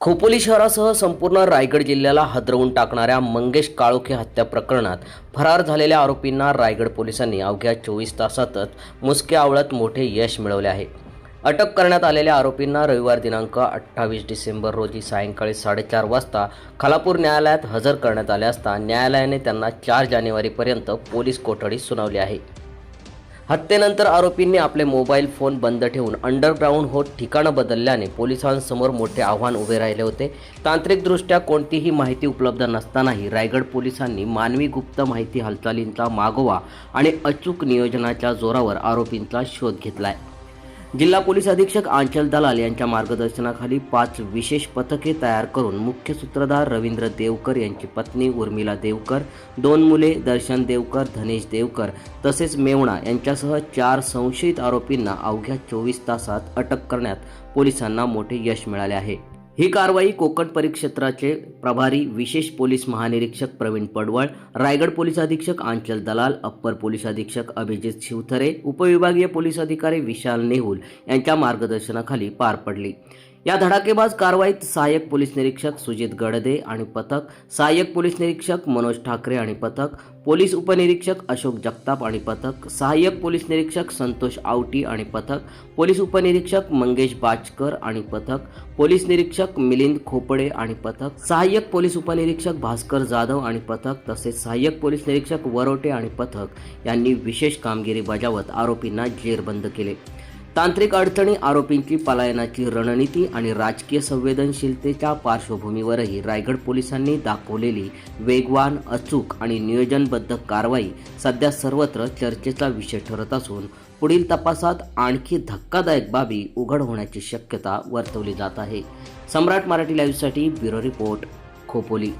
खोपोली शहरासह संपूर्ण रायगड जिल्ह्याला हादरवून टाकणाऱ्या मंगेश काळोखे हत्या प्रकरणात फरार झालेल्या आरोपींना रायगड पोलिसांनी अवघ्या 24 तासातच मुसके आवळत मोठे यश मिळवले आहे। अटक करण्यात आलेल्या आरोपींना रविवार दिनांक 28 डिसेंबर रोजी सायंकाळी 4:30 वाजता खालापूर न्यायालयात हजर करण्यात आले असता न्यायालयाने त्यांना 4 जानेवारीपर्यंत पोलीस कोठडी सुनावली आहे। हत्येनंतर आरोपींनी आपले मोबाईल फोन बंद ठेवून अंडरग्राऊंड होत ठिकाणं बदलल्याने पोलिसांसमोर मोठे आव्हान उभे राहिले होते। तांत्रिकदृष्ट्या कोणतीही माहिती उपलब्ध नसतानाही रायगड पोलिसांनी मानवी गुप्त माहिती हालचालींचा मागोवा आणि अचूक नियोजनाच्या जोरावर आरोपींचा शोध घेतलाय। जिल्हा पोलीस अधीक्षक आंचल दलाल यांच्या मार्गदर्शनाखाली 5 विशेष पथके तयार करून मुख्य सूत्रधार रवींद्र देवकर यांची पत्नी उर्मिला देवकर, 2 मुले दर्शन देवकर, धनेश देवकर तसेच मेवणा यांच्यासह 4 संशयित आरोपींना अवघ्या 24 तासात अटक करण्यात पोलिसांना मोठे यश मिळाले आहे। ही कारवाई कोकण परिक्षेत्राचे प्रभारी विशेष पोलीस महानिरीक्षक प्रवीण पडवळ, रायगड पोलीस अधीक्षक आंचल दलाल, अप्पर पोलीस अधीक्षक अभिजित शिवथरे, उपविभागीय पोलीस अधिकारी विशाल नेहुल यांच्या मार्गदर्शनाखाली पार पडली। या धडाकेबाज कारवाईत सहाय्यक पोलीस निरीक्षक सुजित गडदे आणि पथक, सहाय्यक पोलीस निरीक्षक मनोज ठाकरे आणि पथक, पोलीस उपनिरीक्षक अशोक जगताप आणि पथक, सहाय्यक पोलीस निरीक्षक संतोष आवटी आणि पथक, पोलीस उपनिरीक्षक मंगेश बाचकर आणि पथक, पोलीस निरीक्षक मिलिंद खोपडे आणि पथक, सहाय्यक पोलीस उपनिरीक्षक भास्कर जाधव आणि पथक तसेच सहाय्यक पोलीस निरीक्षक वरोटे आणि पथक यांनी विशेष कामगिरी बजावत आरोपींना जेरबंद केले। तांत्रिक अडचणी, आरोपींची पलायनाची रणनीती आणि राजकीय संवेदनशीलतेच्या पार्श्वभूमीवरही रायगड पोलिसांनी दाखवलेली वेगवान, अचूक आणि नियोजनबद्ध कारवाई सध्या सर्वत्र चर्चेचा विषय ठरत असून पुढील तपासात आणखी धक्कादायक बाबी उघड होण्याची शक्यता वर्तवली जात आहे। सम्राट मराठी लाईव्हसाठी ब्युरो रिपोर्ट, खोपोली।